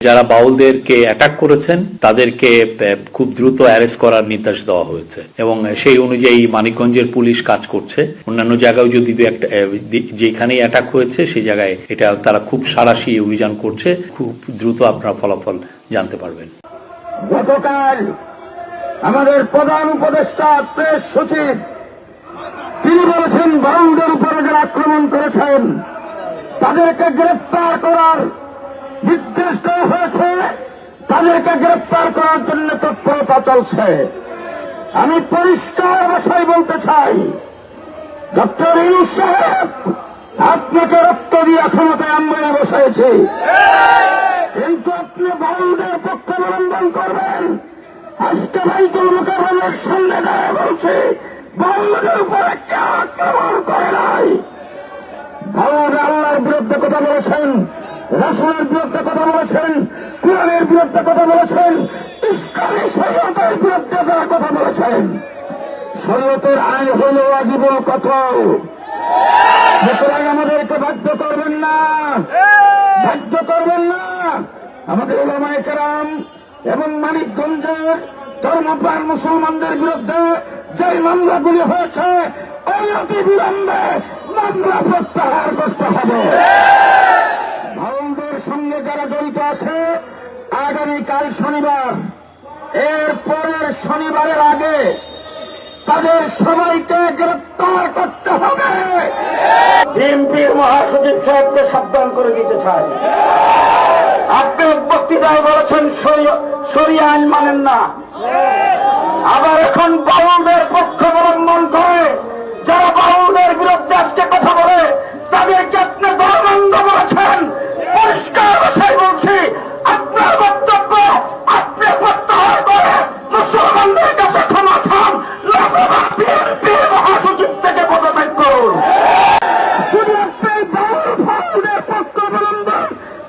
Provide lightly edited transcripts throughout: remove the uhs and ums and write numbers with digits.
যারা বাউলদেরকে অ্যাটাক করেছেন তাদেরকে খুব দ্রুত অ্যারেস্ট করার নির্দেশ দেওয়া হয়েছে এবং সেই অনুযায়ী মানিকগঞ্জের পুলিশ কাজ করছে। অন্যান্য জায়গায় যদি যেখানেই অ্যাটাক হয়েছে সেই জায়গায় এটা তারা খুব সাঁড়াশি অভিযান করছে। খুব দ্রুত আপনারা ফলাফল জানতে পারবেন। গতকাল আমাদের প্রধান উপদেষ্টা প্রেস সচিব তিনি বলেছেন বাউলদের উপরে যারা আক্রমণ করেছেন তাদেরকে গ্রেফতার করার নির্দেশ দেওয়া হয়েছে, তাদেরকে গ্রেফতার করার জন্য তৎপরতা চলছে। আমি পরিষ্কার ভাষায় বলতে চাই, ডক্টর ইউনূস সাহেব আপনাকে রক্ত দিয়ে ক্ষমতায় আমরা বসাইছি, কিন্তু আপনি বাউলদের পক্ষ অবলম্বন করবেন। আজকে বাইতুল মুকাররমের সামনে দাঁড়িয়ে বলছি বাউলদের উপরে কেউ আক্রমণ করে নাই। বাউলরা আল্লাহর বিরুদ্ধে কথা বলেছেন, রাসূলের বিরুদ্ধে কথা বলেছেন, কুরআনের বিরুদ্ধে কথা বলেছেন, ইসলামী শরীয়তের বিরুদ্ধে তারা কথা বলেছেন। শরীয়তের আইন হল ওয়াজিবুল কতল। সুতরাং আমাদেরকে বাধ্য করবেন না, বাধ্য করবেন না। আমাদের উলামায়ে কেরাম এবং মানিকগঞ্জের ধর্মপ্রাণ মুসলমানদের বিরুদ্ধে যে মামলাগুলি হয়েছে অনতি বিলম্বে মামলা প্রত্যাহার করতে হবে। বাউলদের সঙ্গে যারা জড়িত আছে আগামীকাল শনিবার, এর পরের শনিবারের আগে তাদের সবাইকে গ্রেফতার করতে হবে। বিএনপির মহাসচিব সাহেবকে সাবধান করে দিতে চাই, আপনি বক্তৃতায় বলেছেন শরিয়া আইন মানেন না, আবার এখন বাউলদের পক্ষ অবলম্বন করে যারা বাউলদের বিরুদ্ধে আজকে কথা বলে তাদেরকে আপনি ধর্মান্ধ বলেছেন। পরিষ্কার ভাষায় বলছি, আপনার বক্তব্য আপনি প্রত্যাহার করে মুসলমানদের কাছে ক্ষমা চান, নতুবা বিএনপির মহাসচিব থেকে পদত্যাগ করুন। যদি আপনি বাউলদের পক্ষ অবলম্বন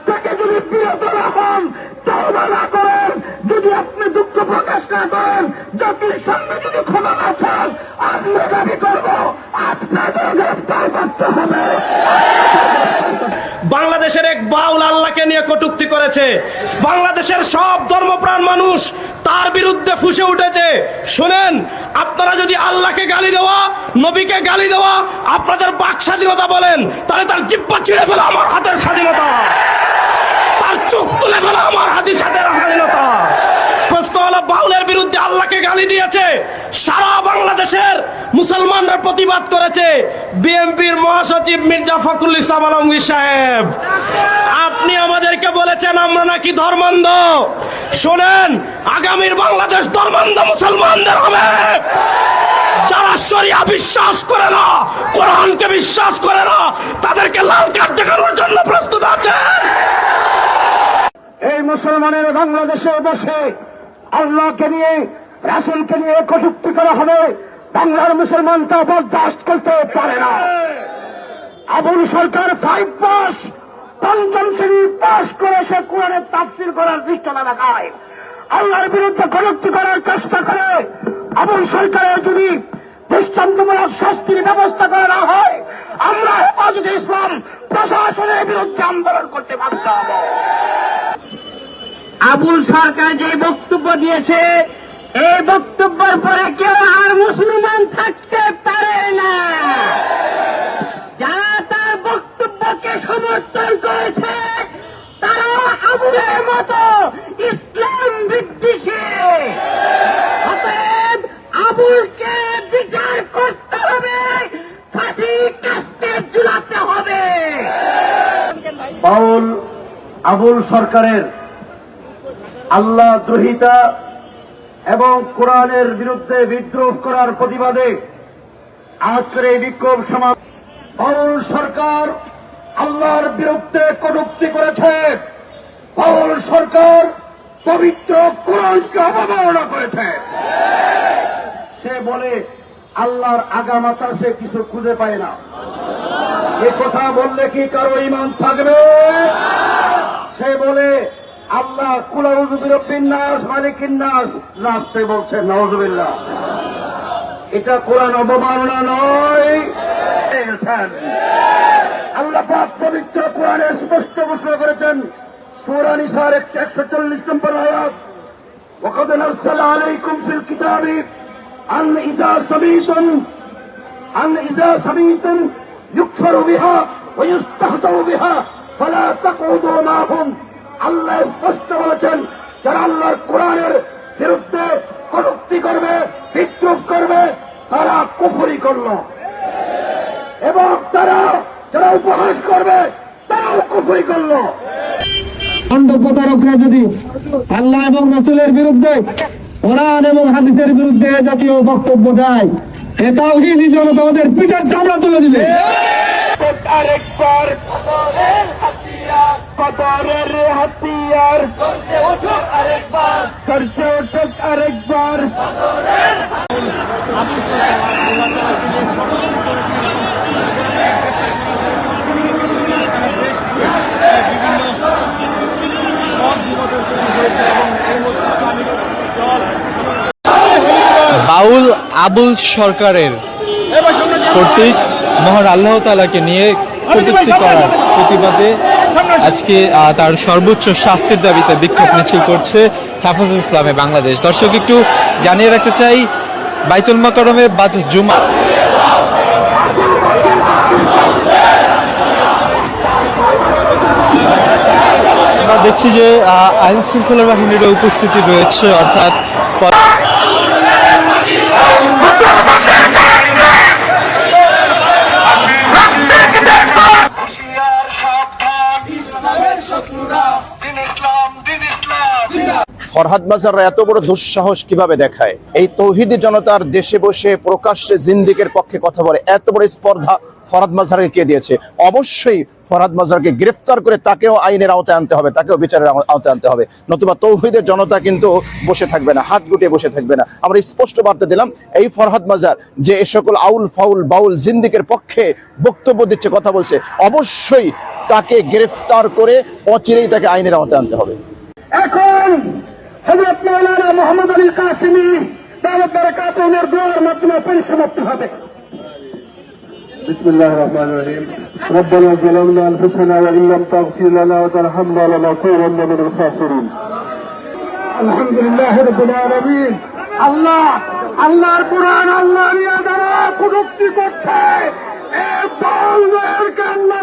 থেকে যদি বিরত না হন, তওবা না করেন, যদি আপনি দুঃখ প্রকাশ না করেন, জাতির সামনে যদি ক্ষমা না চান, আমরা দাবি করব আপনাদের গ্রেফতার করতে হবে। বাংলাদেশের এক বাউল আল্লাহকে নিয়ে কটূক্তি করেছে, বাংলাদেশের সব ধর্মপ্রাণ মানুষ তার বিরুদ্ধে ফুঁসে উঠেছে। শুনেন, আপনারা যদি আল্লাহকে গালি দেওয়া, নবীকে গালি দেওয়া আপনাদের বাক স্বাধীনতা বলেন, তাহলে তার জিহ্বা ছিঁড়ে ফেলা আমার হাতের স্বাধীনতা, তার চোখ তুলে ফেলা আমার হাতের স্বাধীনতা। প্রশ্ন হলো, বাউলের বিরুদ্ধে আল্লাহকে গালি দিয়েছে, সারা বাংলাদেশের মুসলমানরা প্রতিবাদ করেছে। বিএনপির মহাসচিব মির্জা ফখরুল ইসলাম আলমগীর সাহেব, আপনি আমাদেরকে বলেছেন আমরা নাকি ধর্মান্ধ। শোনেন, আগামীর বাংলাদেশ ধর্মান্ধ মুসলমানদের হবে। যারা শরিয়া বিশ্বাস করে না, কোরআনকে বিশ্বাস করে না, তাদেরকে লাল কার্ড দেখানোর জন্য প্রস্তুত আছেন। এই মুসলমানের বাংলাদেশে বসে আল্লাহকে নিয়ে, রাসূলকে নিয়ে কটূক্তি করা হবে, বাংলার মুসলমান তা বরদাস্ত করতে পারে না। আবুল সরকার 5 পাস, পঞ্চম শ্রেণী পাস করে সে কোরআনের তাফসীর করার দৃষ্টান্ত দেখায়, আল্লাহর বিরুদ্ধে কটূক্তি করার চেষ্টা করে। আবুল সরকারের যদি দৃষ্টান্তমূলক শাস্তির ব্যবস্থা করা না হয়, আমরা হেফাজতে ইসলাম প্রশাসনের বিরুদ্ধে আন্দোলন করতে বাধ্য হব। আবুল সরকার যে বক্তব্য দিয়েছে, এই বক্তব্যের পরে কেউ আর মুসলমান থাকতে পারে না। যারা তার বক্তব্যকে সমর্থন করেছে তারা আবুলের মতো ইসলাম বিদ্বেষী। অতএব আবুলকে বিচার করতে হবে, ফাঁসি কাস্তে ঝুলাতে হবে। আবুল সরকারের আল্লাহ দ্রোহিতা এবং কোরআনের বিরুদ্ধে বিদ্রোহ করার প্রতিবাদে আজকের এই বিক্ষোভ সমাবেশ। বাউল সরকার আল্লাহর বিরুদ্ধে কটূক্তি করেছে, বাউল সরকার পবিত্র কোরআনকে অবমাননা করেছে। সে বলে আল্লাহর আগামাতা সে কিছু খুঁজে পায় না। এ কথা বললে কি কারো ঈমান থাকবে? সে বলে আল্লাহ কুল আউযু বিরাব্বিন নাস মালিকিন নাস, নাসতে বলছে নাউযুবিল্লাহ। এটা কোরআন অবমাননা নয়। আল্লাহ পাক পবিত্র কোরআনে স্পষ্ট ঘোষণা করেছেন, সূরা নিসার 140 নম্বর আয়াত, وقد نزل عليكم في الكتاب أن إذا سمعتم يكفر بها ويستهزأ بها فلا تقعدوا معهم। আল্লাহ স্পষ্ট বলেছেন, যারা আল্লাহর কোরআনের বিরুদ্ধে কটূক্তি করবে, বিদ্রুপ করবে, তারা কুফরি করলো, এবং যারা উপহাস করবে তারাও কুফরি করলো। খণ্ড প্রতারকরা যদি আল্লাহ এবং রাসূলের বিরুদ্ধে, কোরআন এবং হাদিসের বিরুদ্ধে জাতীয় বক্তব্য দেয়, এ তাওহীদি জনতা ওদের পিঠের চামড়া তুলে দিবে। আরেকবার কদরের হাতিয়ার, কদরের হাতিয়ার করতে ওঠো আরেকবার, করতে ওঠো আরেকবার। বাউল আবুল সরকারের কর্তৃক মহান আল্লাহ তাআলাকে নিয়ে কটূক্তি করার প্রতিবাদে আজকে তার সর্বোচ্চ শাস্তির দাবিতে বিক্ষোভ মিছিল করছে হেফাজত ইসলামে বাংলাদেশ। দর্শক, একটু জানিয়ে রাখতে চাই, বাইতুল মাকারমে বাদ জুমা আমরা দেখছি যে আইন শৃঙ্খলা বাহিনীর উপস্থিতি রয়েছে, অর্থাৎ ফরহাদ মাজাররা এত বড় দুঃসাহস কিভাবে দেখায়? এই তৌহিদি জনতার দেশে বসে প্রকাশ্যে জিন্দিকের পক্ষে কথা বলে এত বড় স্পর্ধা ফরহাদ মাজারকে কে দিয়েছে? অবশ্যই ফরহাদ মাজারকে গ্রেফতার করে তাকেও আইনের আওতায় আনতে হবে, তাকেও বিচারের আওতায় আনতে হবে, নতুবা তৌহিদের জনতা কিন্তু বসে থাকবে না, হাত গুটিয়ে বসে থাকবে না। আমরা স্পষ্ট বার্তা দিলাম, এই ফরহাদ মাজার যে এ সকল আউল ফাউল বাউল জিন্দিকের পক্ষে বক্তব্য দিচ্ছে, কথা বলছে, অবশ্যই তাকে গ্রেফতার করে অচিরেই তাকে আইনের আওতায় আনতে হবে। এখন হযরত মাওলানা মুহাম্মদ আলী কাসেমী দাওয়াত বারাকাতুহুর দোয়ার মাধ্যমে পরিসমাপ্তি হবে। بسم الله الرحمن الرحيم ربنا ظلمنا أنفسنا وإن لم تغفر لنا وترحمنا لنكونن من الخاسرين আলহামদুলিল্লাহ রাব্বিল আলামিন। আল্লাহর কোরআন আল্লাহ নিয়ে যারা কটূক্তি করছে, এ বাউলদেরকে আল্লাহ